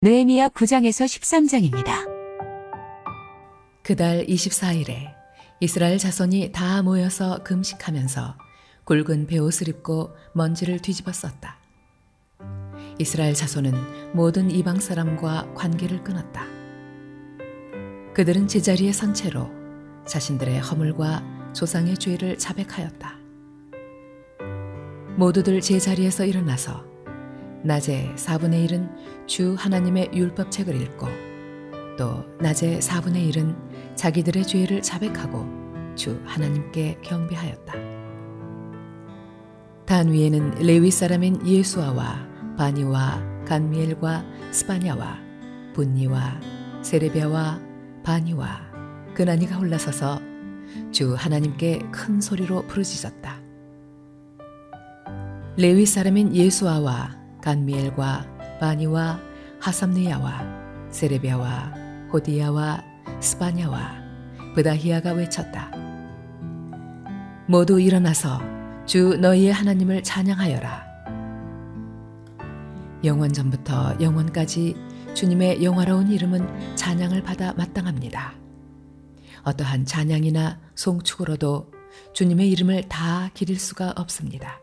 느헤미야 9장에서 13장입니다. 그달 24일에 이스라엘 자손이 다 모여서 금식하면서 굵은 베옷을 입고 먼지를 뒤집어 썼다. 이스라엘 자손은 모든 이방 사람과 관계를 끊었다. 그들은 제자리에 선 채로 자신들의 허물과 조상의 죄를 자백하였다. 모두들 제자리에서 일어나서 낮에 4분의 1은 주 하나님의 율법책을 읽고 또 낮에 4분의 1은 자기들의 죄를 자백하고 주 하나님께 경배하였다. 단 위에는 레위 사람인 예수아와 바니와 간미엘과 스바냐와 분니와 세레비아와 바니와 그나니가 올라서서 주 하나님께 큰 소리로 부르짖었다. 레위 사람인 예수아와 간미엘과 바니와 하삼느야와 세레비아와 호디야와 스바냐와 브다히야가 외쳤다. 모두 일어나서 주 너희의 하나님을 찬양하여라. 영원전부터 영원까지 주님의 영화로운 이름은 찬양을 받아 마땅합니다. 어떠한 찬양이나 송축으로도 주님의 이름을 다 기릴 수가 없습니다.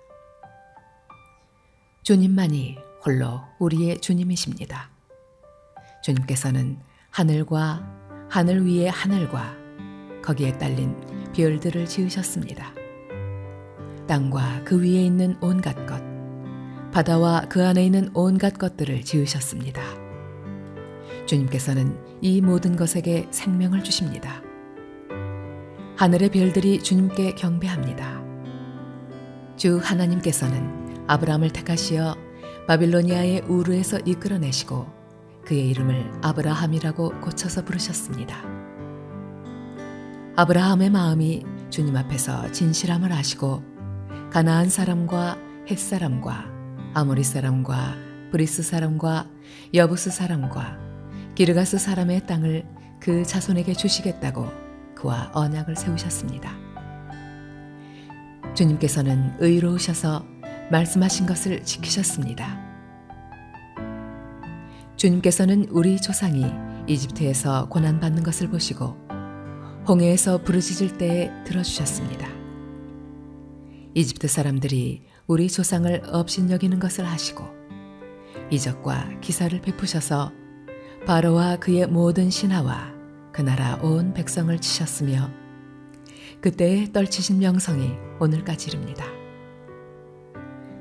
주님만이 홀로 우리의 주님이십니다. 주님께서는 하늘과 하늘 위의 하늘과 거기에 딸린 별들을 지으셨습니다. 땅과 그 위에 있는 온갖 것, 바다와 그 안에 있는 온갖 것들을 지으셨습니다. 주님께서는 이 모든 것에게 생명을 주십니다. 하늘의 별들이 주님께 경배합니다. 주 하나님께서는 아브라함을 택하시어 바빌로니아의 우르에서 이끌어내시고 그의 이름을 아브라함이라고 고쳐서 부르셨습니다. 아브라함의 마음이 주님 앞에서 진실함을 아시고 가나안 사람과 헷 사람과 아모리 사람과 브리스 사람과 여부스 사람과 기르가스 사람의 땅을 그 자손에게 주시겠다고 그와 언약을 세우셨습니다. 주님께서는 의로우셔서 말씀하신 것을 지키셨습니다. 주님께서는 우리 조상이 이집트에서 고난받는 것을 보시고 홍해에서 부르짖을 때에 들어주셨습니다. 이집트 사람들이 우리 조상을 업신여기는 것을 하시고 이적과 기사를 베푸셔서 바로와 그의 모든 신하와 그 나라 온 백성을 치셨으며 그때의 떨치신 명성이 오늘까지 이릅니다.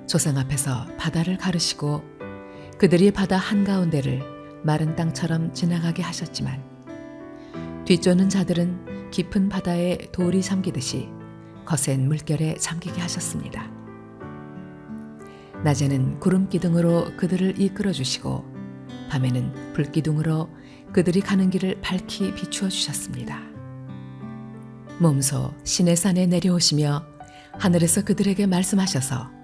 조상 앞에서 바다를 가르시고 그들이 바다 한가운데를 마른 땅처럼 지나가게 하셨지만 뒤쫓는 자들은 깊은 바다에 돌이 잠기듯이 거센 물결에 잠기게 하셨습니다. 낮에는 구름 기둥으로 그들을 이끌어 주시고 밤에는 불 기둥으로 그들이 가는 길을 밝히 비추어 주셨습니다. 몸소 시내산에 내려오시며 하늘에서 그들에게 말씀하셔서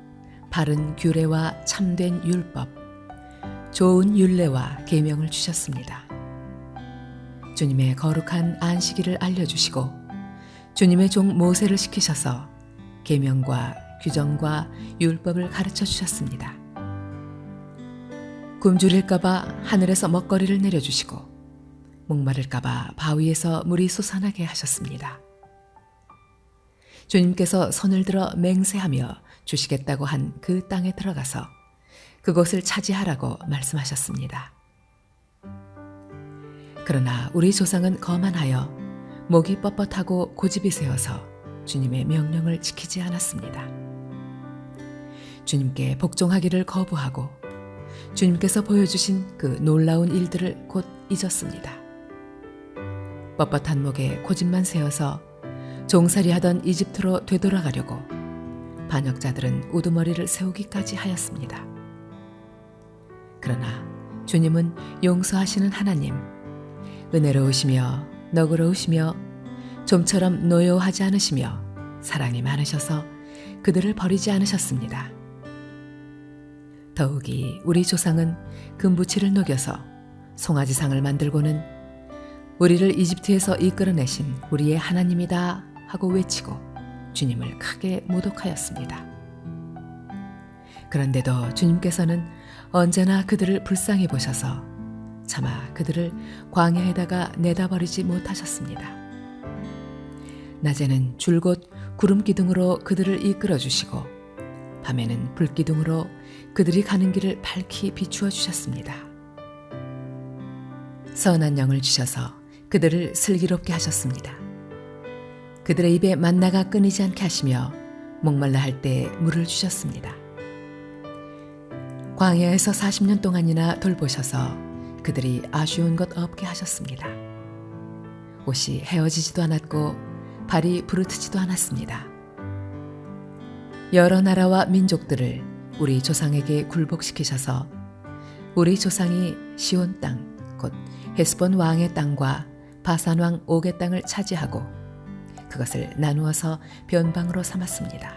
바른 규례와 참된 율법, 좋은 율례와 계명을 주셨습니다. 주님의 거룩한 안식일을 알려주시고 주님의 종 모세를 시키셔서 계명과 규정과 율법을 가르쳐 주셨습니다. 굶주릴까 봐 하늘에서 먹거리를 내려주시고 목마를까 봐 바위에서 물이 솟아나게 하셨습니다. 주님께서 손을 들어 맹세하며 주시겠다고 한 그 땅에 들어가서 그곳을 차지하라고 말씀하셨습니다. 그러나 우리 조상은 거만하여 목이 뻣뻣하고 고집이 세어서 주님의 명령을 지키지 않았습니다. 주님께 복종하기를 거부하고 주님께서 보여주신 그 놀라운 일들을 곧 잊었습니다. 뻣뻣한 목에 고집만 세어서 종살이하던 이집트로 되돌아가려고 반역자들은 우두머리를 세우기까지 하였습니다. 그러나 주님은 용서하시는 하나님, 은혜로우시며 너그러우시며 좀처럼 노여워하지 않으시며 사랑이 많으셔서 그들을 버리지 않으셨습니다. 더욱이 우리 조상은 금부치를 녹여서 송아지상을 만들고는 우리를 이집트에서 이끌어내신 우리의 하나님이다 하고 외치고 주님을 크게 모독하였습니다. 그런데도 주님께서는 언제나 그들을 불쌍히 보셔서 차마 그들을 광야에다가 내다버리지 못하셨습니다. 낮에는 줄곧 구름 기둥으로 그들을 이끌어 주시고 밤에는 불 기둥으로 그들이 가는 길을 밝히 비추어 주셨습니다. 선한 영을 주셔서 그들을 슬기롭게 하셨습니다. 그들의 입에 만나가 끊이지 않게 하시며 목말라 할 때 물을 주셨습니다. 광야에서 40년 동안이나 돌보셔서 그들이 아쉬운 것 없게 하셨습니다. 옷이 헤어지지도 않았고 발이 부르트지도 않았습니다. 여러 나라와 민족들을 우리 조상에게 굴복시키셔서 우리 조상이 시온 땅, 곧 헤스본 왕의 땅과 바산 왕 옥의 땅을 차지하고 그것을 나누어서 변방으로 삼았습니다.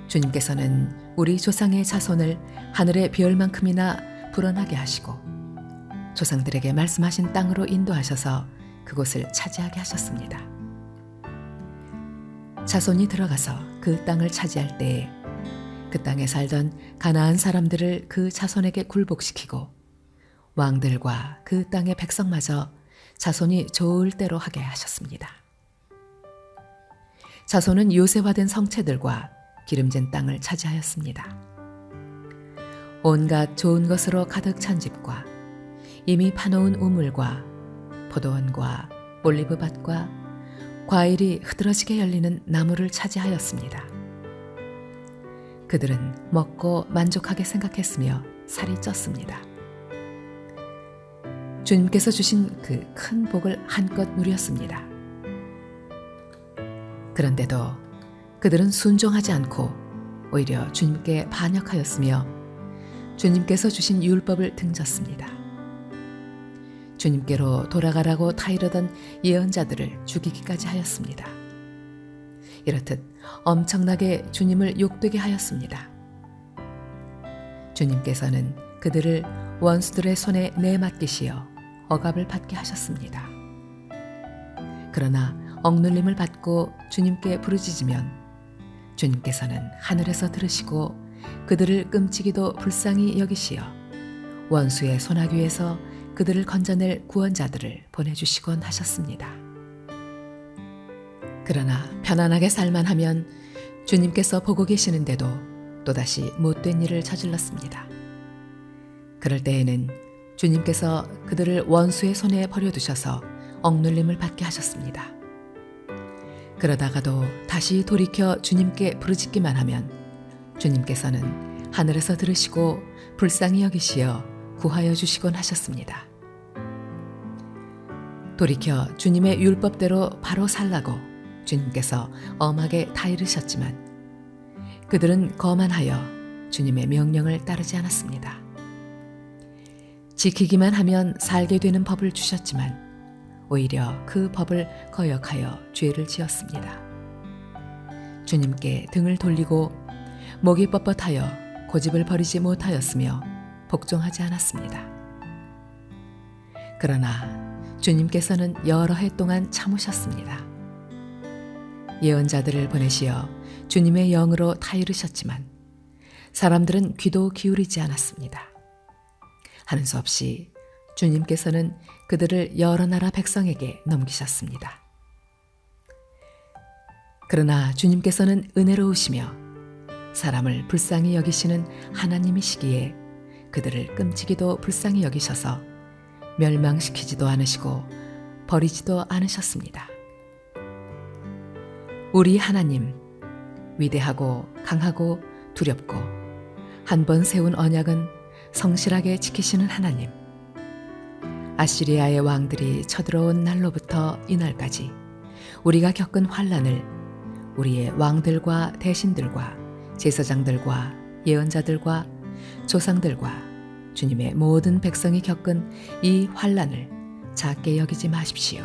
주님께서는 우리 조상의 자손을 하늘의 별만큼이나 불어나게 하시고 조상들에게 말씀하신 땅으로 인도하셔서 그곳을 차지하게 하셨습니다. 자손이 들어가서 그 땅을 차지할 때에 그 땅에 살던 가나안 사람들을 그 자손에게 굴복시키고 왕들과 그 땅의 백성마저 자손이 좋을 대로 하게 하셨습니다. 자손은 요새화된 성체들과 기름진 땅을 차지하였습니다. 온갖 좋은 것으로 가득 찬 집과 이미 파놓은 우물과 포도원과 올리브밭과 과일이 흐드러지게 열리는 나무를 차지하였습니다. 그들은 먹고 만족하게 생각했으며 살이 쪘습니다. 주님께서 주신 그 큰 복을 한껏 누렸습니다. 그런데도 그들은 순종하지 않고 오히려 주님께 반역하였으며 주님께서 주신 율법을 등졌습니다. 주님께로 돌아가라고 타이르던 예언자들을 죽이기까지 하였습니다. 이렇듯 엄청나게 주님을 욕되게 하였습니다. 주님께서는 그들을 원수들의 손에 내맡기시어 억압을 받게 하셨습니다. 그러나 억눌림을 받고 주님께 부르짖으면 주님께서는 하늘에서 들으시고 그들을 끔찍이도 불쌍히 여기시어 원수의 손아귀에서 그들을 건져낼 구원자들을 보내주시곤 하셨습니다. 그러나 편안하게 살만하면 주님께서 보고 계시는데도 또다시 못된 일을 저질렀습니다. 그럴 때에는 주님께서 그들을 원수의 손에 버려두셔서 억눌림을 받게 하셨습니다. 그러다가도 다시 돌이켜 주님께 부르짖기만 하면 주님께서는 하늘에서 들으시고 불쌍히 여기시어 구하여 주시곤 하셨습니다. 돌이켜 주님의 율법대로 바로 살라고 주님께서 엄하게 타이르셨지만 그들은 거만하여 주님의 명령을 따르지 않았습니다. 지키기만 하면 살게 되는 법을 주셨지만 오히려 그 법을 거역하여 죄를 지었습니다. 주님께 등을 돌리고 목이 뻣뻣하여 고집을 버리지 못하였으며 복종하지 않았습니다. 그러나 주님께서는 여러 해 동안 참으셨습니다. 예언자들을 보내시어 주님의 영으로 타이르셨지만 사람들은 귀도 기울이지 않았습니다. 하는 수 없이 주님께서는 그들을 여러 나라 백성에게 넘기셨습니다. 그러나 주님께서는 은혜로우시며 사람을 불쌍히 여기시는 하나님이시기에 그들을 끔찍이도 불쌍히 여기셔서 멸망시키지도 않으시고 버리지도 않으셨습니다. 우리 하나님, 위대하고 강하고 두렵고 한 번 세운 언약은 성실하게 지키시는 하나님. 아시리아의 왕들이 쳐들어온 날로부터 이날까지 우리가 겪은 환난을 우리의 왕들과 대신들과 제사장들과 예언자들과 조상들과 주님의 모든 백성이 겪은 이 환난을 작게 여기지 마십시오.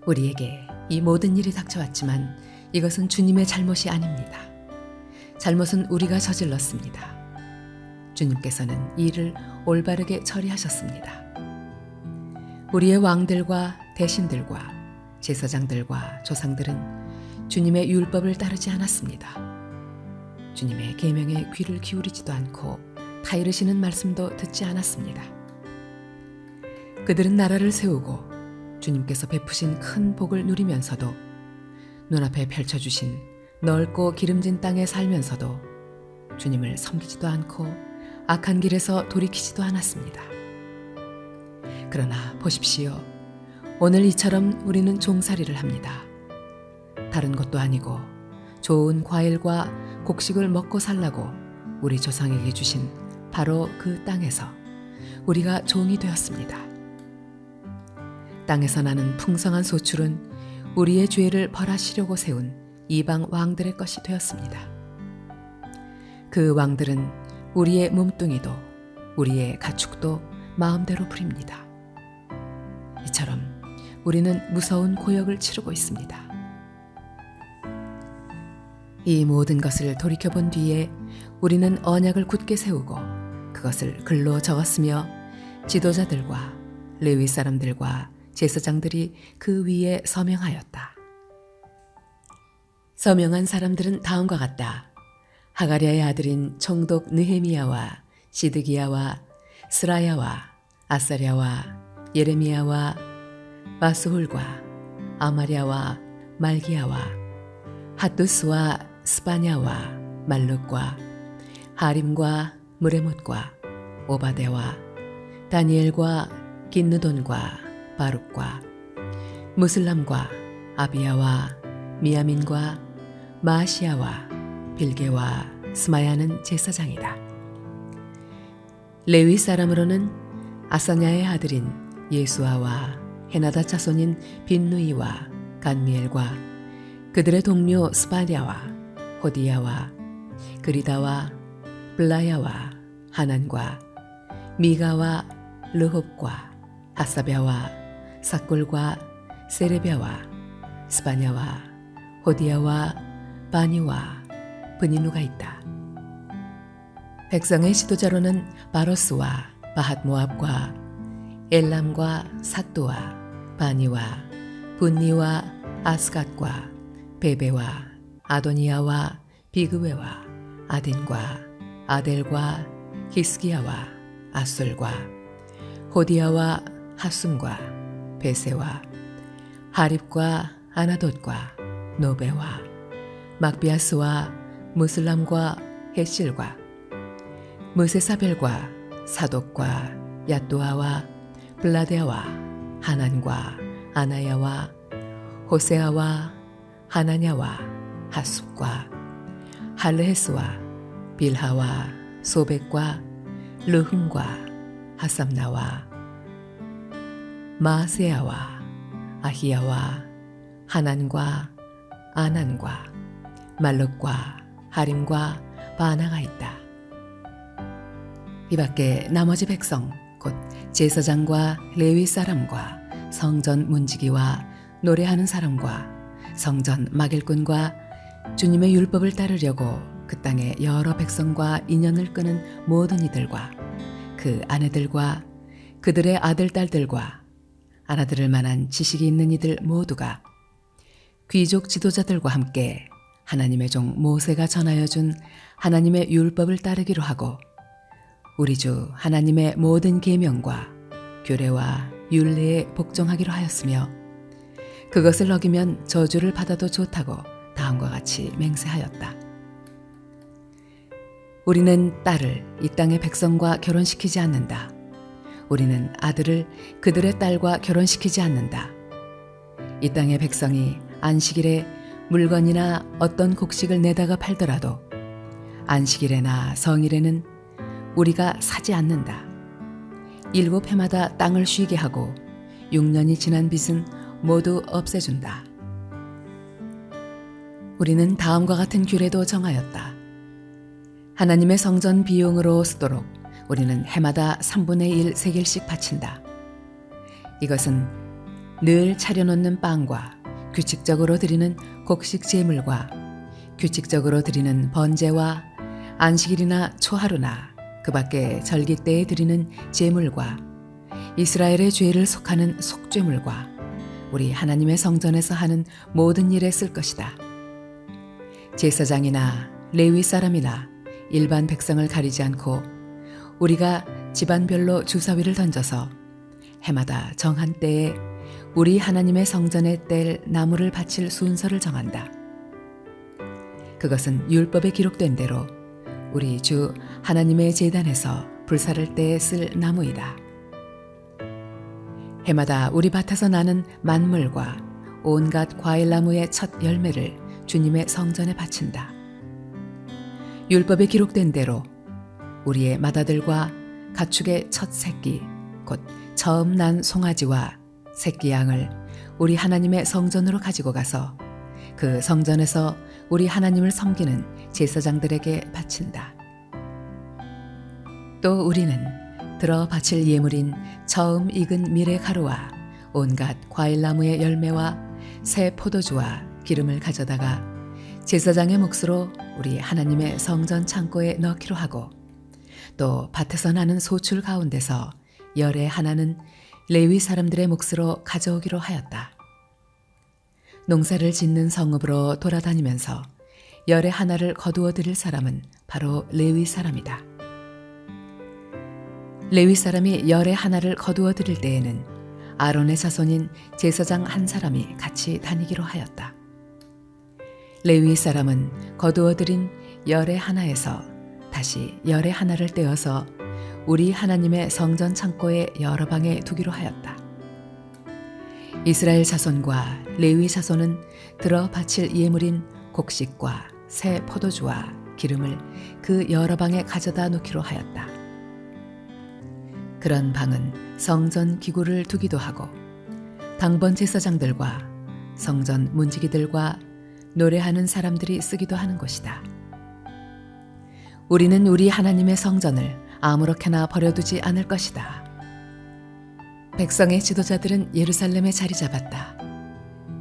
우리에게 이 모든 일이 닥쳐왔지만 이것은 주님의 잘못이 아닙니다. 잘못은 우리가 저질렀습니다. 주님께서는 이 일을 올바르게 처리하셨습니다. 우리의 왕들과 대신들과 제사장들과 조상들은 주님의 율법을 따르지 않았습니다. 주님의 계명에 귀를 기울이지도 않고 타이르시는 말씀도 듣지 않았습니다. 그들은 나라를 세우고 주님께서 베푸신 큰 복을 누리면서도 눈앞에 펼쳐주신 넓고 기름진 땅에 살면서도 주님을 섬기지도 않고 악한 길에서 돌이키지도 않았습니다. 그러나 보십시오. 오늘 이처럼 우리는 종살이를 합니다. 다른 것도 아니고 좋은 과일과 곡식을 먹고 살라고 우리 조상에게 주신 바로 그 땅에서 우리가 종이 되었습니다. 땅에서 나는 풍성한 소출은 우리의 죄를 벌하시려고 세운 이방 왕들의 것이 되었습니다. 그 왕들은 우리의 몸뚱이도 우리의 가축도 마음대로 부립니다. 이처럼 우리는 무서운 고역을 치르고 있습니다. 이 모든 것을 돌이켜본 뒤에 우리는 언약을 굳게 세우고 그것을 글로 적었으며 지도자들과 레위 사람들과 제사장들이 그 위에 서명하였다. 서명한 사람들은 다음과 같다. 하가랴의 아들인 총독 느헤미야와 시드기야와 스라야와 아사랴와 예레미야와 마스훌과 아마랴와 말기야와 핫두스와 스바냐와 말룩과 하림과 무레못과 오바데와 다니엘과 긴느돈과 바룩과 무슬람과 아비야와 미야민과 마시야와 빌게와 스마야는 제사장이다. 레위 사람으로는 아사냐의 아들인 예수아와 헤나다 자손인 빈누이와 간미엘과 그들의 동료 스바냐와 호디야와 그리다와 블라야와 하난과 미가와 르홉과 하사랴와 사꿀과 세레랴와 스바냐와 호디야와 바니와 브니누가 있다. 백성의 지도자로는 바로스와 바핫모압과 엘람과 삿도와 바니와 분니와 아스갓과 베베와 아도니아와 비그웨와 아딘과 아델과 히스기야와 아솔과 호디야와 하숨과 베세와 하립과 아나돗과 노베와 막비아스와 무슬람과 헤실과 무세사벨과 사독과 야또아와 블라데아와 하난과 아나야와 호세아와 하나냐와 하숲과 할르헤스와 빌하와 소백과 르흠과 하삼나와 마세야와 아히야와 하난과 아난과 말룩과 하림과 바나가 있다. 이 밖에 나머지 백성 곧 제사장과 레위 사람과 성전 문지기와 노래하는 사람과 성전 막일꾼과 주님의 율법을 따르려고 그 땅의 여러 백성과 인연을 끄는 모든 이들과 그 아내들과 그들의 아들 딸들과 알아들을 만한 지식이 있는 이들 모두가 귀족 지도자들과 함께 하나님의 종 모세가 전하여 준 하나님의 율법을 따르기로 하고 우리 주 하나님의 모든 계명과 규례와 율례에 복종하기로 하였으며 그것을 어기면 저주를 받아도 좋다고 다음과 같이 맹세하였다. 우리는 딸을 이 땅의 백성과 결혼시키지 않는다. 우리는 아들을 그들의 딸과 결혼시키지 않는다. 이 땅의 백성이 안식일에 물건이나 어떤 곡식을 내다가 팔더라도 안식일에나 성일에는 우리가 사지 않는다. 7해마다 땅을 쉬게 하고 6년이 지난 빚은 모두 없애준다. 우리는 다음과 같은 규례도 정하였다. 하나님의 성전 비용으로 쓰도록 우리는 해마다 3분의 1 세겔씩 바친다. 이것은 늘 차려놓는 빵과 규칙적으로 드리는 곡식 제물과 규칙적으로 드리는 번제와 안식일이나 초하루나 그 밖에 절기 때에 드리는 제물과 이스라엘의 죄를 속하는 속죄물과 우리 하나님의 성전에서 하는 모든 일에 쓸 것이다. 제사장이나 레위 사람이나 일반 백성을 가리지 않고 우리가 집안별로 주사위를 던져서 해마다 정한 때에 우리 하나님의 성전에 뗄 나무를 바칠 순서를 정한다. 그것은 율법에 기록된 대로 우리 주 하나님의 제단에서 불사를 때에 쓸 나무이다. 해마다 우리 밭에서 나는 만물과 온갖 과일나무의 첫 열매를 주님의 성전에 바친다. 율법에 기록된 대로 우리의 맏아들과 가축의 첫 새끼, 곧 처음 난 송아지와 새끼 양을 우리 하나님의 성전으로 가지고 가서 그 성전에서 우리 하나님을 섬기는 제사장들에게 바친다. 또 우리는 들어 바칠 예물인 처음 익은 밀의 가루와 온갖 과일나무의 열매와 새 포도주와 기름을 가져다가 제사장의 몫으로 우리 하나님의 성전 창고에 넣기로 하고, 또 밭에서 나는 소출 가운데서 열의 하나는 레위 사람들의 몫으로 가져오기로 하였다. 농사를 짓는 성읍으로 돌아다니면서 열의 하나를 거두어 드릴 사람은 바로 레위 사람이다. 레위 사람이 열의 하나를 거두어 드릴 때에는 아론의 자손인 제사장 한 사람이 같이 다니기로 하였다. 레위 사람은 거두어 드린 열의 하나에서 다시 열의 하나를 떼어서 우리 하나님의 성전 창고의 여러 방에 두기로 하였다. 이스라엘 자손과 레위 자손은 들어 바칠 예물인 곡식과 새 포도주와 기름을 그 여러 방에 가져다 놓기로 하였다. 그런 방은 성전 기구를 두기도 하고 당번 제사장들과 성전 문지기들과 노래하는 사람들이 쓰기도 하는 곳이다. 우리는 우리 하나님의 성전을 아무렇게나 버려두지 않을 것이다. 백성의 지도자들은 예루살렘에 자리 잡았다.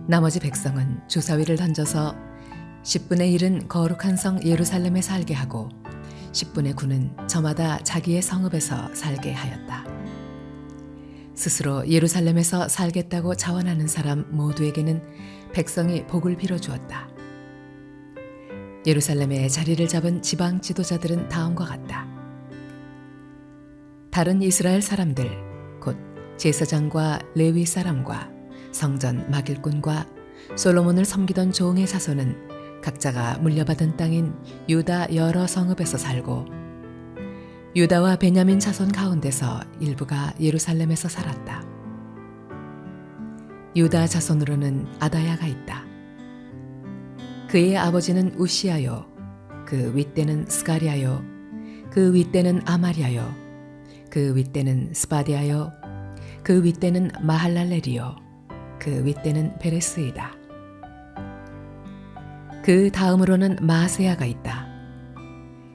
나머지 백성은 주사위를 던져서 10분의 1은 거룩한 성 예루살렘에 살게 하고 10분의 9는 저마다 자기의 성읍에서 살게 하였다. 스스로 예루살렘에서 살겠다고 자원하는 사람 모두에게는 백성이 복을 빌어주었다. 예루살렘에 자리를 잡은 지방 지도자들은 다음과 같다. 다른 이스라엘 사람들, 곧 제사장과 레위 사람과 성전 막일꾼과 솔로몬을 섬기던 종의 자손은 각자가 물려받은 땅인 유다 여러 성읍에서 살고, 유다와 베냐민 자손 가운데서 일부가 예루살렘에서 살았다. 유다 자손으로는 아다야가 있다. 그의 아버지는 우시아요, 그 윗대는 스가리아요, 그 윗대는 아마리아요, 그 윗대는 스바디아요, 그 윗대는 마할랄렐이요, 그 윗대는 베레스이다. 그 다음으로는 마세야가 있다.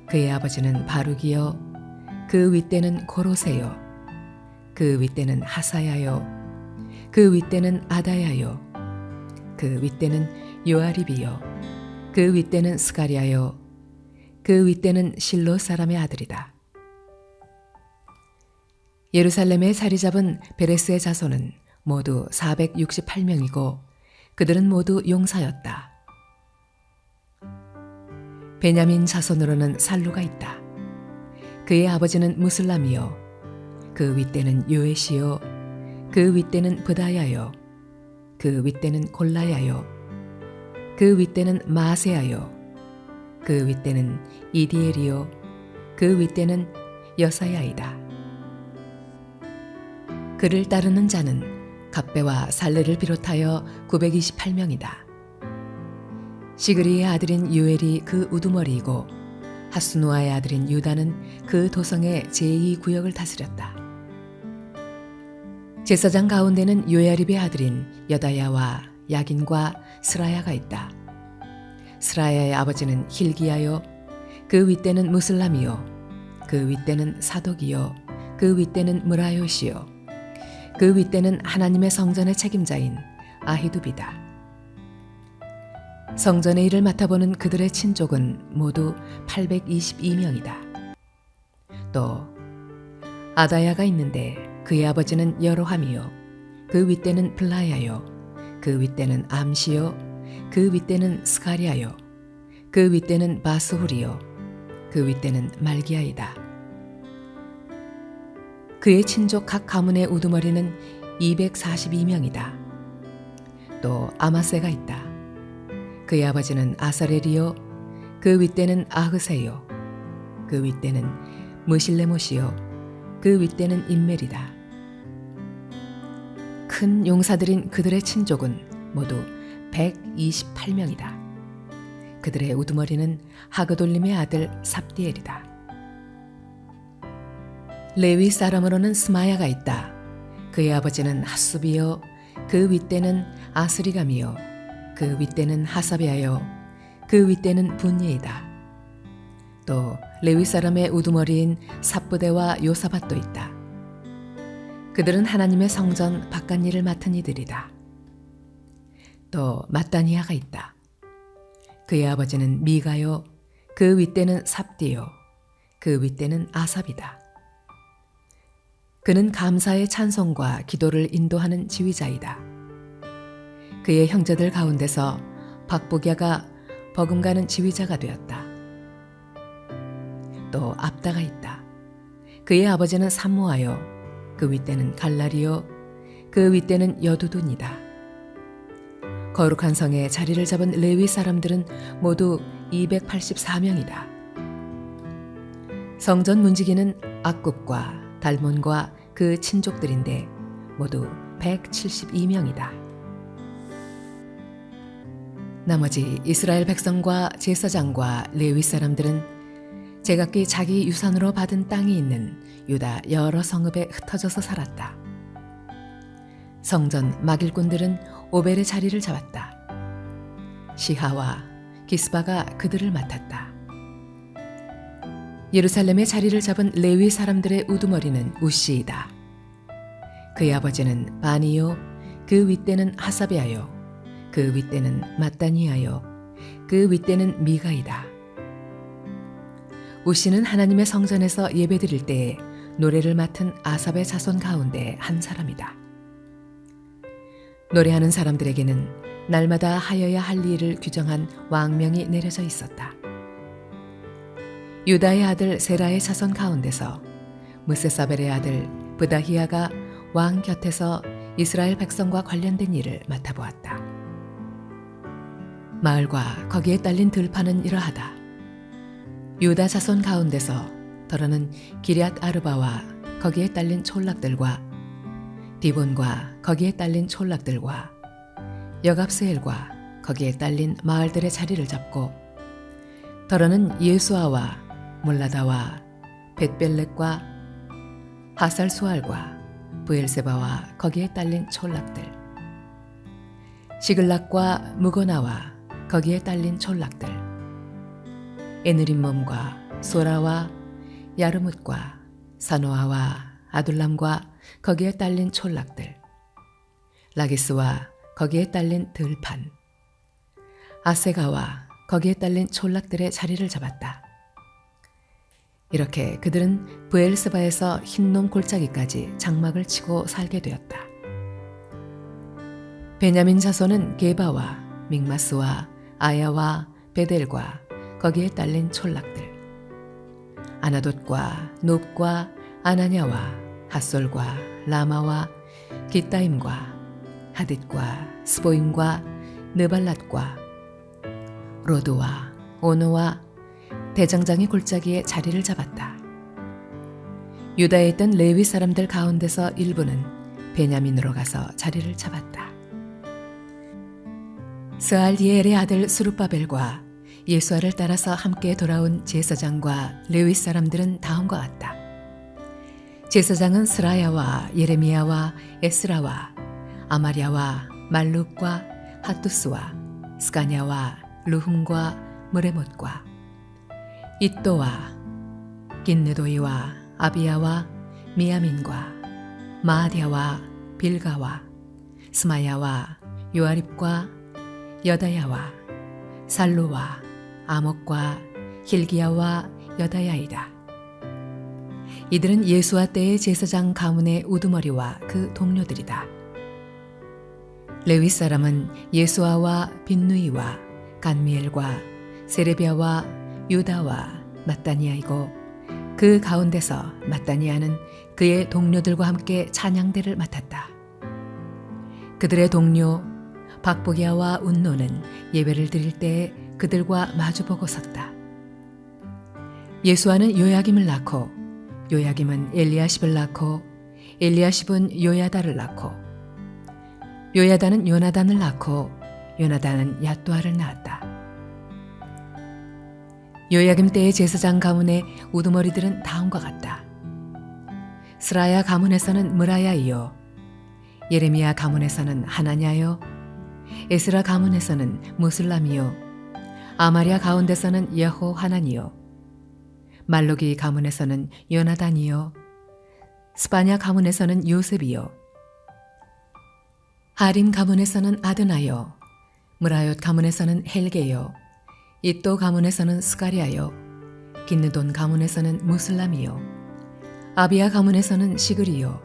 그의 아버지는 바룩이요, 그 윗대는 고로세요, 그 윗대는 하사야요, 그 윗대는 아다야요, 그 윗대는 요아립이요, 그 윗대는 스가리아요, 그 윗대는 실로 사람의 아들이다. 예루살렘에 자리 잡은 베레스의 자손은 모두 468명이고 그들은 모두 용사였다. 베냐민 자손으로는 살루가 있다. 그의 아버지는 무슬람이요, 그 윗대는 요에시요, 그 윗대는 브다야요, 그 윗대는 골라야요, 그 윗대는 마세야요, 그 윗대는 이디엘이요, 그 윗대는 여사야이다. 그를 따르는 자는 갑배와 살레를 비롯하여 928명이다. 시그리의 아들인 유엘이 그 우두머리이고 하스누아의 아들인 유다는 그 도성의 제2구역을 다스렸다. 제사장 가운데는 요야립의 아들인 여다야와 야긴과 스라야가 있다. 스라야의 아버지는 힐기야요, 그 윗대는 무슬람이요, 그 윗대는 사독이요, 그 윗대는 무라요시요, 그 윗대는 하나님의 성전의 책임자인 아히두비다. 성전의 일을 맡아보는 그들의 친족은 모두 822명이다. 또 아다야가 있는데 그의 아버지는 여로함이요, 그 윗대는 블라야요, 그 윗대는 암시요, 그 윗대는 스가리아요, 그 윗대는 바스후리요, 그 윗대는 말기야이다. 그의 친족 각 가문의 우두머리는 242명이다. 또 아마세가 있다. 그의 아버지는 아사렐이요 그 윗대는 아흐세요 그 윗대는 무실레못이요 그 윗대는 임멜이다. 큰 용사들인 그들의 친족은 모두 128명이다. 그들의 우두머리는 하그돌림의 아들 삽디엘이다. 레위 사람으로는 스마야가 있다. 그의 아버지는 핫수비요 그 윗대는 아스리감이요 그 윗대는 하사비아요 그 윗대는 분예이다. 또 레위 사람의 우두머리인 삽부대와 요사밧도 있다. 그들은 하나님의 성전 바깥일을 맡은 이들이다. 또 mat다니아가 있다. 그의 아버지는 미가요 그 윗대는 삽디요 그 윗대는 아삽이다. 그는 감사의 찬송과 기도를 인도하는 지휘자이다. 그의 형제들 가운데서 박보갸가 버금가는 지휘자가 되었다. 또 압다가 있다. 그의 아버지는 삼모아요 그 윗대는 갈라리요 그 윗대는 여두둔이다. 거룩한 성에 자리를 잡은 레위 사람들은 모두 284명이다. 성전 문지기는 악굽과 달몬과 그 친족들인데 모두 172명이다. 나머지 이스라엘 백성과 제사장과 레위 사람들은 제각기 자기 유산으로 받은 땅이 있는 유다 여러 성읍에 흩어져서 살았다. 성전 막일꾼들은 오벨의 자리를 잡았다. 시하와 기스바가 그들을 맡았다. 예루살렘의 자리를 잡은 레위 사람들의 우두머리는 우시이다. 그의 아버지는 바니요 그 윗대는 하사베아요 그 윗대는 mat다니아요 그 윗대는 미가이다. 우시는 하나님의 성전에서 예배드릴 때에 노래를 맡은 아삽의 자손 가운데 한 사람이다. 노래하는 사람들에게는 날마다 하여야 할 일을 규정한 왕명이 내려져 있었다. 유다의 아들 세라의 자손 가운데서 무세사벨의 아들 브다히야가 왕 곁에서 이스라엘 백성과 관련된 일을 맡아보았다. 마을과 거기에 딸린 들판은 이러하다. 유다 자손 가운데서 더러는 기럇 아르바와 거기에 딸린 촌락들과 디본과 거기에 딸린 촌락들과 여갑스엘과 거기에 딸린 마을들의 자리를 잡고 더러는 예수아와 몰라다와 벳벨렉과 하살수알과 브엘세바와 거기에 딸린 촌락들 시글락과 무고나와 거기에 딸린 촌락들 에느림몸과 소라와 야르뭇과 사노아와 아둘람과 거기에 딸린 촌락들 라기스와 거기에 딸린 들판 아세가와 거기에 딸린 촌락들의 자리를 잡았다. 이렇게 그들은 브엘스바에서 흰놈 골짜기까지 장막을 치고 살게 되었다. 베냐민 자손은 게바와 믹마스와 아야와 베델과 거기에 딸린 촌락들 아나돗과 높과 아나냐와 핫솔과 라마와 기따임과 하딧과 스보임과 느발랏과 로드와 오노와 대장장이 골짜기에 자리를 잡았다. 유다에 있던 레위 사람들 가운데서 일부는 베냐민으로 가서 자리를 잡았다. 스알디엘의 아들 스룹바벨과 예수아를 따라서 함께 돌아온 제사장과 레위 사람들은 다음과 같다. 제사장은 스라야와 예레미야와 에스라와 아마랴와 말룩과 핫두스와 스가냐와 루흠과 무레못과 이또와 긴느도이와 아비야와 미야민과 마아디아와 빌가와 스마야와 요아립과 여다야와 살루와 아목과 힐기야와 여다야이다. 이들은 예수와 때의 제사장 가문의 우두머리와 그 동료들이다. 레위 사람은 예수아와 빈누이와 간미엘과 세레비아와 유다와 mat다니아이고 그 가운데서 마따니아는 그의 동료들과 함께 찬양대를 맡았다. 그들의 동료 박보기야와 운노는 예배를 드릴 때에 그들과 마주보고 섰다. 예수아는 요야김을 낳고 요야김은 엘리야십을 낳고 엘리야십은 요야다를 낳고 요야다는 요나단을 낳고 요나단은 얏도아를 낳았다. 요야김 때의 제사장 가문의 우두머리들은 다음과 같다. 스라야 가문에서는 무라야이요, 예레미야 가문에서는 하나냐요, 에스라 가문에서는 무슬람이요, 아마리아 가운데서는 여호 하나니요, 말로기 가문에서는 요나단이요, 스바냐 가문에서는 요셉이요, 하림 가문에서는 아드나요, 무라옅 가문에서는 헬게요, 이또 가문에서는 스가랴요, 긴느돈 가문에서는 무슬람이요, 아비야 가문에서는 시그리요,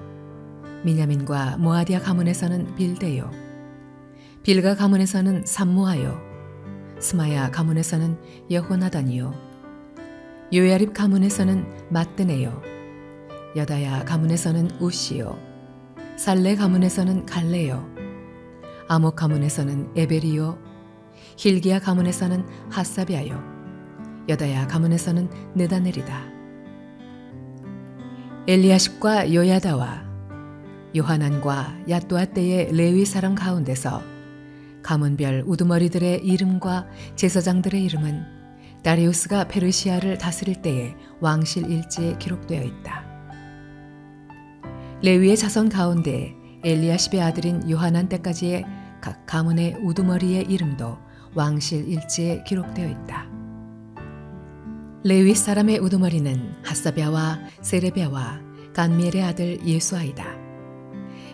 미냐민과 모아디아 가문에서는 빌데요, 빌가 가문에서는 삼모아요, 스마야 가문에서는 여호나단이요, 요야립 가문에서는 마뜨네요, 여다야 가문에서는 우시요, 살레 가문에서는 갈레요, 아목 가문에서는 에베리요, 힐기야 가문에서는 하사비아요, 여다야 가문에서는 느다넬이다. 엘리야십과 요야다와 요하난과 얏도아 때의 레위 사람 가운데서 가문별 우두머리들의 이름과 제사장들의 이름은 다리우스가 페르시아를 다스릴 때의 왕실 일지에 기록되어 있다. 레위의 자손 가운데 엘리야십의 아들인 요하난 때까지의 각 가문의 우두머리의 이름도 왕실 일지에 기록되어 있다. 레위 사람의 우두머리는 하사랴와 세레랴와 간미엘의 아들 예수아이다.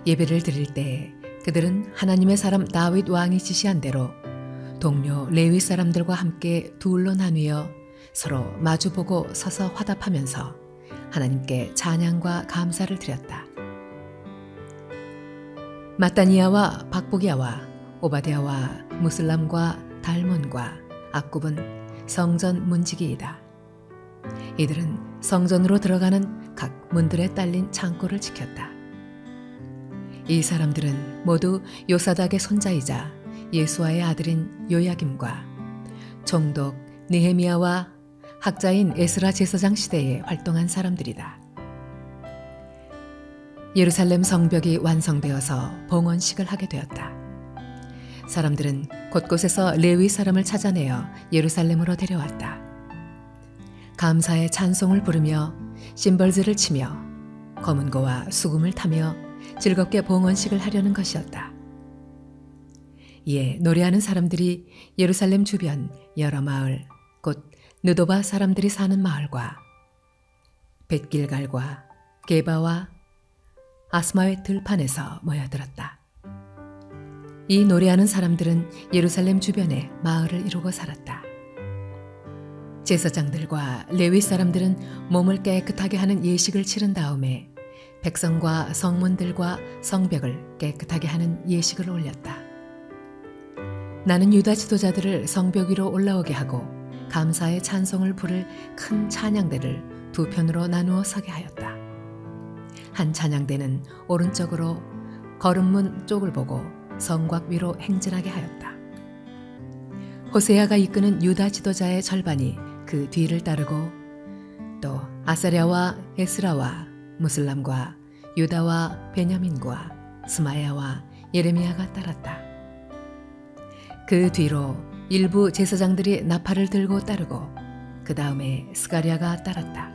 예배를 드릴 때 그들은 하나님의 사람 다윗 왕이 지시한 대로 동료 레위 사람들과 함께 둘로 나뉘어 서로 마주보고 서서 화답하면서 하나님께 찬양과 감사를 드렸다. 마따니아와 박보기야와 오바댜와 무슬람과 달몬과 악굽은 성전 문지기이다. 이들은 성전으로 들어가는 각 문들에 딸린 창고를 지켰다. 이 사람들은 모두 요사닥의 손자이자 예수아의 아들인 요야김과 총독 느헤미야와 학자인 에스라 제사장 시대에 활동한 사람들이다. 예루살렘 성벽이 완성되어서 봉헌식을 하게 되었다. 사람들은 곳곳에서 레위 사람을 찾아내어 예루살렘으로 데려왔다. 감사의 찬송을 부르며 심벌즈를 치며 검은고와 수금을 타며 즐겁게 봉헌식을 하려는 것이었다. 이에 노래하는 사람들이 예루살렘 주변 여러 마을, 곧 느도바 사람들이 사는 마을과 벳길갈과 게바와 아스마의 들판에서 모여들었다. 이 노래하는 사람들은 예루살렘 주변에 마을을 이루고 살았다. 제사장들과 레위 사람들은 몸을 깨끗하게 하는 예식을 치른 다음에 백성과 성문들과 성벽을 깨끗하게 하는 예식을 올렸다. 나는 유다 지도자들을 성벽 위로 올라오게 하고 감사의 찬송을 부를 큰 찬양대를 두 편으로 나누어 서게 하였다. 한 찬양대는 오른쪽으로 거름문 쪽을 보고 성곽 위로 행진하게 하였다. 호세아가 이끄는 유다 지도자의 절반이 그 뒤를 따르고 또 아사랴와 에스라와 무슬람과 유다와 베냐민과 스마야와 예레미야가 따랐다. 그 뒤로 일부 제사장들이 나팔을 들고 따르고 그 다음에 스가랴가 따랐다.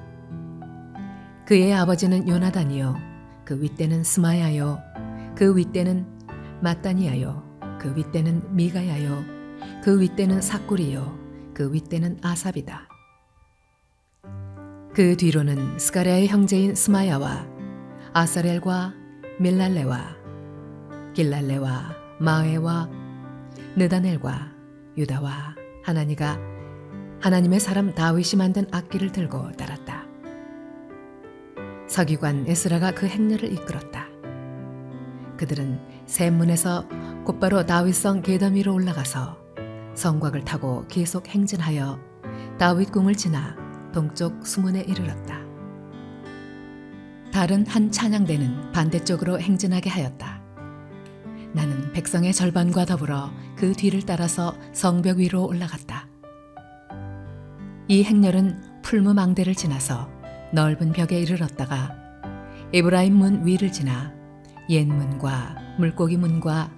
그의 아버지는 요나단이요, 그 윗대는 스마야요, 그 윗대는 마따니아요, 그 윗대는 미가야요, 그 윗대는 삭구리요, 그 윗대는 아삽이다. 그 뒤로는 스가랴의 형제인 스마야와 아사렐과 밀랄레와 길랄레와 마웨와 느다넬과 유다와 하나니가 하나님의 사람 다윗이 만든 악기를 들고 따랐다. 서기관 에스라가 그 행렬을 이끌었다. 그들은 샘문에서 곧바로 다윗성 계단 위로 올라가서 성곽을 타고 계속 행진하여 다윗궁을 지나 동쪽 수문에 이르렀다. 다른 한 찬양대는 반대쪽으로 행진하게 하였다. 나는 백성의 절반과 더불어 그 뒤를 따라서 성벽 위로 올라갔다. 이 행렬은 풀무망대를 지나서 넓은 벽에 이르렀다가 에브라임 문 위를 지나 옛문과 물고기 문과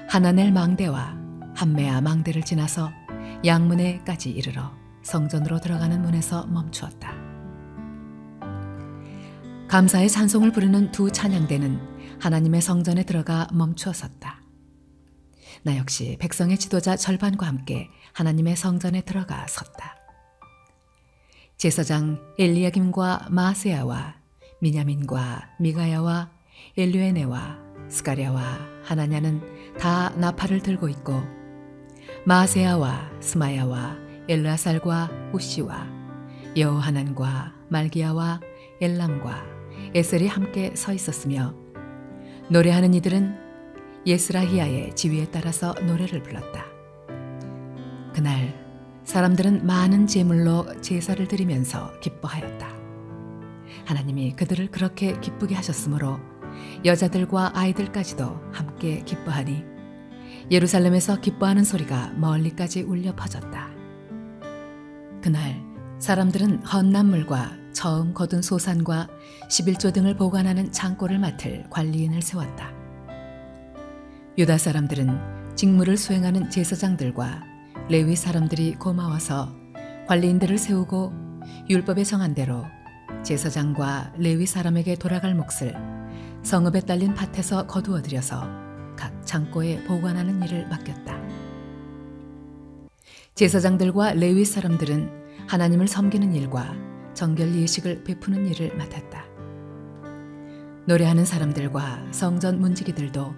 하나넬 망대와 함메아 망대를 지나서 양문에까지 이르러 성전으로 들어가는 문에서 멈추었다. 감사의 찬송을 부르는 두 찬양대는 하나님의 성전에 들어가 멈추어 섰다. 나 역시 백성의 지도자 절반과 함께 하나님의 성전에 들어가 섰다. 제사장 엘리야김과 마세야와 미냐민과 미가야와 엘류에네와 스가랴와 하나냐는 다 나팔을 들고 있고 마세야와 스마야와 엘라살과 우시와 여호하난과 말기야와 엘람과 에셀이 함께 서 있었으며 노래하는 이들은 예스라히야의 지휘에 따라서 노래를 불렀다. 그날 사람들은 많은 제물로 제사를 드리면서 기뻐하였다. 하나님이 그들을 그렇게 기쁘게 하셨으므로 여자들과 아이들까지도 함께 기뻐하니 예루살렘에서 기뻐하는 소리가 멀리까지 울려 퍼졌다. 그날 사람들은 헌납물과 처음 거둔 소산과 11조 등을 보관하는 창고를 맡을 관리인을 세웠다. 유다 사람들은 직무를 수행하는 제사장들과 레위 사람들이 고마워서 관리인들을 세우고 율법에 정한 대로 제사장과 레위 사람에게 돌아갈 몫을 성읍에 딸린 밭에서 거두어 들여서 각 창고에 보관하는 일을 맡겼다. 제사장들과 레위 사람들은 하나님을 섬기는 일과 정결 예식을 베푸는 일을 맡았다. 노래하는 사람들과 성전 문지기들도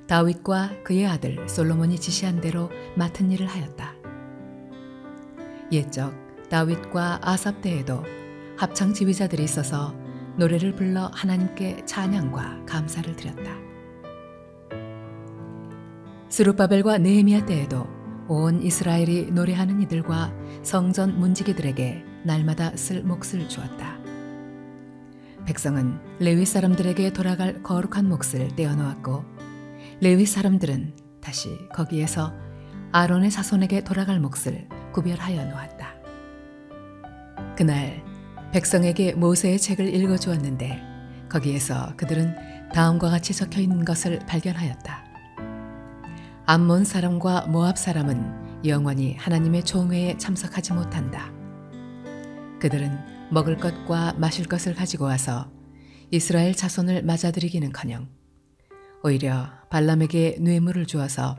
다윗과 그의 아들 솔로몬이 지시한 대로 맡은 일을 하였다. 옛적 다윗과 아삽 때에도 합창 지휘자들이 있어서 노래를 불러 하나님께 찬양과 감사를 드렸다. 스룹바벨과 느헤미야 때에도 온 이스라엘이 노래하는 이들과 성전 문지기들에게 날마다 쓸 몫을 주었다. 백성은 레위 사람들에게 돌아갈 거룩한 몫을 떼어놓았고 레위 사람들은 다시 거기에서 아론의 자손에게 돌아갈 몫을 구별하여 놓았다. 그날 백성에게 모세의 책을 읽어주었는데 거기에서 그들은 다음과 같이 적혀 있는 것을 발견하였다. 암몬 사람과 모압 사람은 영원히 하나님의 종회에 참석하지 못한다. 그들은 먹을 것과 마실 것을 가지고 와서 이스라엘 자손을 맞아들이기는커녕 오히려 발람에게 뇌물을 주어서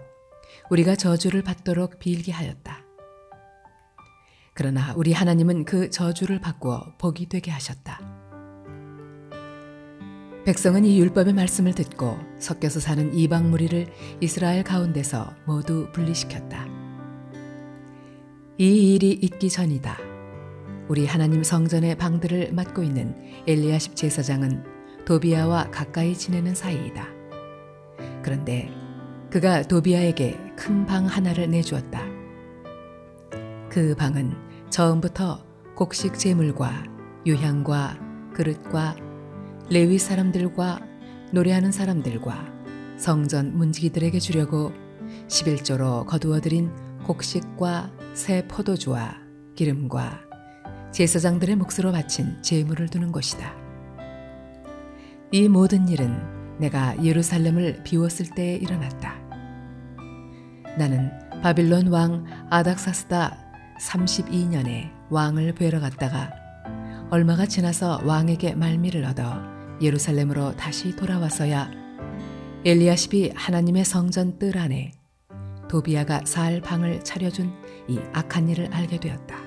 우리가 저주를 받도록 빌게 하였다. 그러나 우리 하나님은 그 저주를 바꾸어 복이 되게 하셨다. 백성은 이 율법의 말씀을 듣고 섞여서 사는 이방 무리를 이스라엘 가운데서 모두 분리시켰다. 이 일이 있기 전이다. 우리 하나님 성전의 방들을 맡고 있는 엘리야십 제사장은 도비야와 가까이 지내는 사이이다. 그런데 그가 도비야에게 큰 방 하나를 내주었다. 그 방은 처음부터 곡식 제물과 유향과 그릇과 레위 사람들과 노래하는 사람들과 성전 문지기들에게 주려고 11조로 거두어들인 곡식과 새 포도주와 기름과 제사장들의 몫으로 바친 제물을 두는 곳이다. 이 모든 일은 내가 예루살렘을 비웠을 때에 일어났다. 나는 바빌론 왕 아닥사스다 32년에 왕을 뵈러 갔다가 얼마가 지나서 왕에게 말미를 얻어 예루살렘으로 다시 돌아와서야 엘리야십이 하나님의 성전 뜰 안에 도비야가 살 방을 차려준 이 악한 일을 알게 되었다.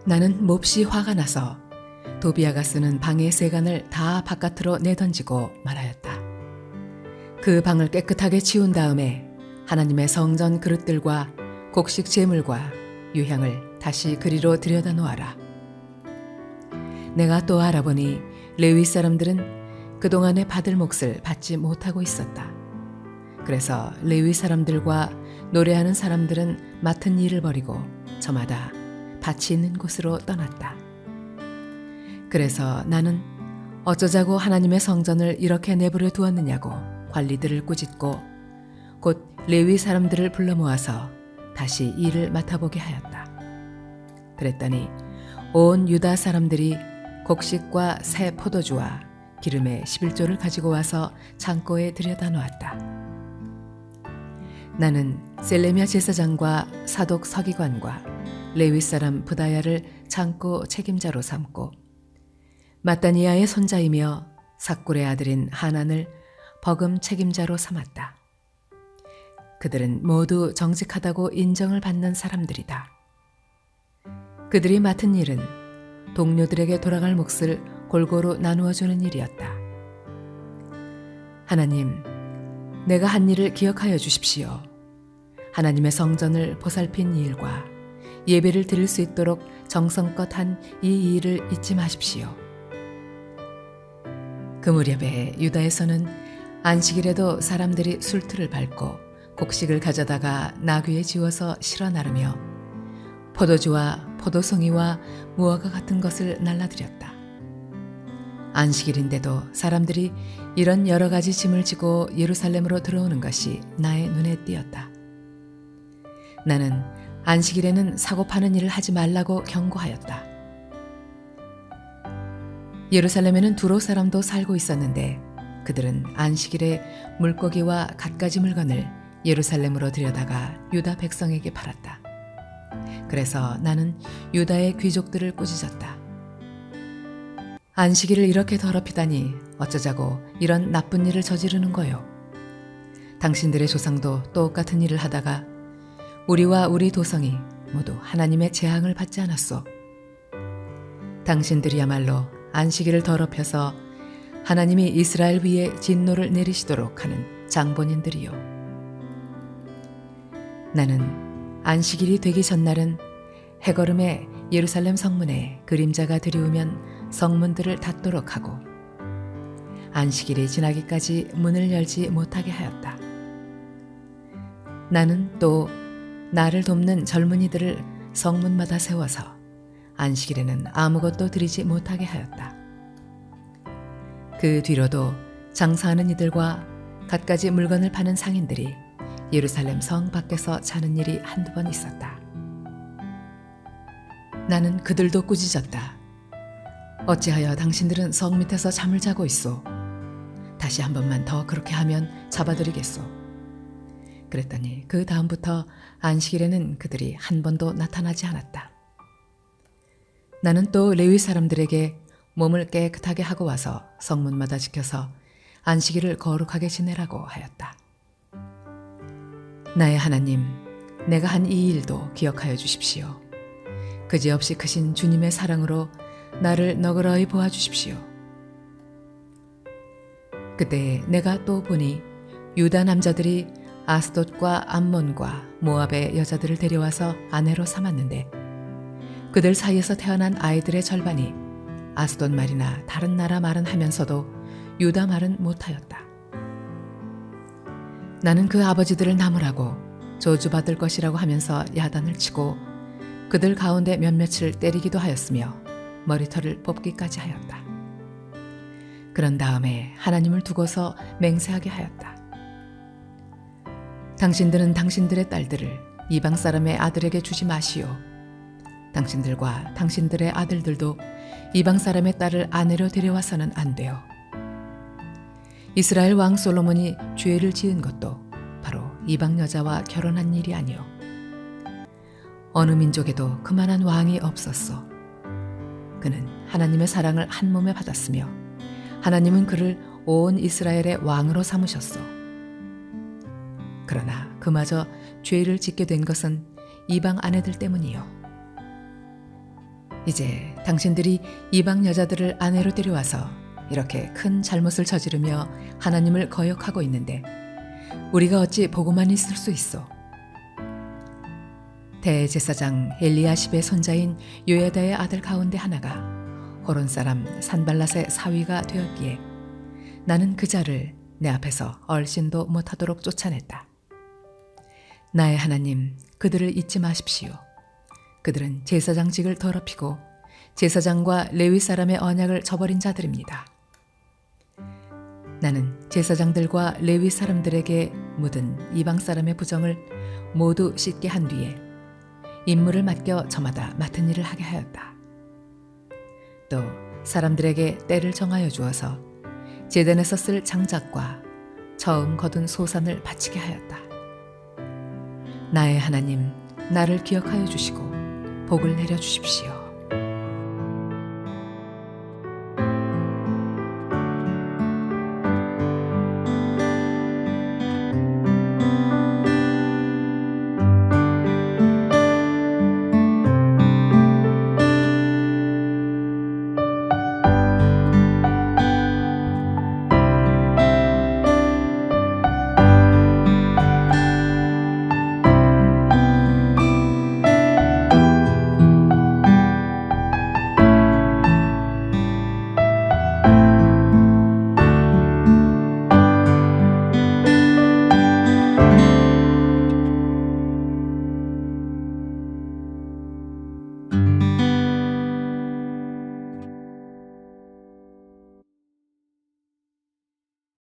나는 몹시 화가 나서 도비야가 쓰는 방의 세간을 다 바깥으로 내던지고 말하였다. 그 방을 깨끗하게 치운 다음에 하나님의 성전 그릇들과 곡식 제물과 유향을 다시 그리로 들여다 놓아라. 내가 또 알아보니 레위 사람들은 그동안에 받을 몫을 받지 못하고 있었다. 그래서 레위 사람들과 노래하는 사람들은 맡은 일을 버리고 저마다 밭이 있는 곳으로 떠났다. 그래서 나는 어쩌자고 하나님의 성전을 이렇게 내버려 두었느냐고 관리들을 꾸짖고 곧 레위 사람들을 불러 모아서 다시 일을 맡아보게 하였다. 그랬더니 온 유다 사람들이 곡식과 새 포도주와 기름의 11조를 가지고 와서 창고에 들여다 놓았다. 나는 셀레미야 제사장과 사독 서기관과 레위 사람 부다야를 창고 책임자로 삼고 마따니아의 손자이며 삭굴의 아들인 하난을 버금 책임자로 삼았다. 그들은 모두 정직하다고 인정을 받는 사람들이다. 그들이 맡은 일은 동료들에게 돌아갈 몫을 골고루 나누어 주는 일이었다. 하나님, 내가 한 일을 기억하여 주십시오. 하나님의 성전을 보살핀 일과 예배를 드릴 수 있도록 정성껏 한 이 일을 잊지 마십시오. 그 무렵에 유다에서는 안식일에도 사람들이 술틀을 밟고 곡식을 가져다가 나귀에 지워서 실어 나르며 포도주와 포도송이와 무화과 같은 것을 날라드렸다. 안식일인데도 사람들이 이런 여러 가지 짐을 지고 예루살렘으로 들어오는 것이 나의 눈에 띄었다. 나는 안식일에는 사고 파는 일을 하지 말라고 경고하였다. 예루살렘에는 두로 사람도 살고 있었는데 그들은 안식일에 물고기와 갖가지 물건을 예루살렘으로 들여다가 유다 백성에게 팔았다. 그래서 나는 유다의 귀족들을 꾸짖었다. 안식일을 이렇게 더럽히다니 어쩌자고 이런 나쁜 일을 저지르는 거요. 당신들의 조상도 똑같은 일을 하다가 우리와 우리 도성이 모두 하나님의 재앙을 받지 않았소. 당신들이야말로 안식일을 더럽혀서 하나님이 이스라엘 위에 진노를 내리시도록 하는 장본인들이요. 나는 안식일이 되기 전날은 해걸음에 예루살렘 성문에 그림자가 들이우면 성문들을 닫도록 하고 안식일이 지나기까지 문을 열지 못하게 하였다. 나는 또 나를 돕는 젊은이들을 성문마다 세워서 안식일에는 아무것도 드리지 못하게 하였다. 그 뒤로도 장사하는 이들과 갖가지 물건을 파는 상인들이 예루살렘 성 밖에서 자는 일이 한두 번 있었다. 나는 그들도 꾸짖었다. 어찌하여 당신들은 성 밑에서 잠을 자고 있소? 다시 한 번만 더 그렇게 하면 잡아드리겠소. 그랬더니 그 다음부터 안식일에는 그들이 한 번도 나타나지 않았다. 나는 또 레위 사람들에게 몸을 깨끗하게 하고 와서 성문마다 지켜서 안식일을 거룩하게 지내라고 하였다. 나의 하나님, 내가 한 이 일도 기억하여 주십시오. 그지없이 크신 주님의 사랑으로 나를 너그러이 보아주십시오. 그때 내가 또 보니 유다 남자들이 아스돗과 암몬과 모압의 여자들을 데려와서 아내로 삼았는데 그들 사이에서 태어난 아이들의 절반이 아스돗 말이나 다른 나라 말은 하면서도 유다 말은 못하였다. 나는 그 아버지들을 나무라고 저주받을 것이라고 하면서 야단을 치고 그들 가운데 몇몇을 때리기도 하였으며 머리털을 뽑기까지 하였다. 그런 다음에 하나님을 두고서 맹세하게 하였다. 당신들은 당신들의 딸들을 이방 사람의 아들에게 주지 마시오. 당신들과 당신들의 아들들도 이방 사람의 딸을 아내로 데려와서는 안 돼요. 이스라엘 왕 솔로몬이 죄를 지은 것도 바로 이방 여자와 결혼한 일이 아니오. 어느 민족에도 그만한 왕이 없었어. 그는 하나님의 사랑을 한 몸에 받았으며 하나님은 그를 온 이스라엘의 왕으로 삼으셨어. 그러나 그마저 죄를 짓게 된 것은 이방 아내들 때문이요. 이제 당신들이 이방 여자들을 아내로 데려와서 이렇게 큰 잘못을 저지르며 하나님을 거역하고 있는데 우리가 어찌 보고만 있을 수 있어? 대제사장 엘리야십의 손자인 요야다의 아들 가운데 하나가 호론 사람 산발랏의 사위가 되었기에 나는 그 자를 내 앞에서 얼씬도 못하도록 쫓아냈다. 나의 하나님, 그들을 잊지 마십시오. 그들은 제사장직을 더럽히고 제사장과 레위 사람의 언약을 저버린 자들입니다. 나는 제사장들과 레위 사람들에게 묻은 이방 사람의 부정을 모두 씻게 한 뒤에 임무를 맡겨 저마다 맡은 일을 하게 하였다. 또 사람들에게 때를 정하여 주어서 제단에서 쓸 장작과 처음 거둔 소산을 바치게 하였다. 나의 하나님, 나를 기억하여 주시고 복을 내려 주십시오.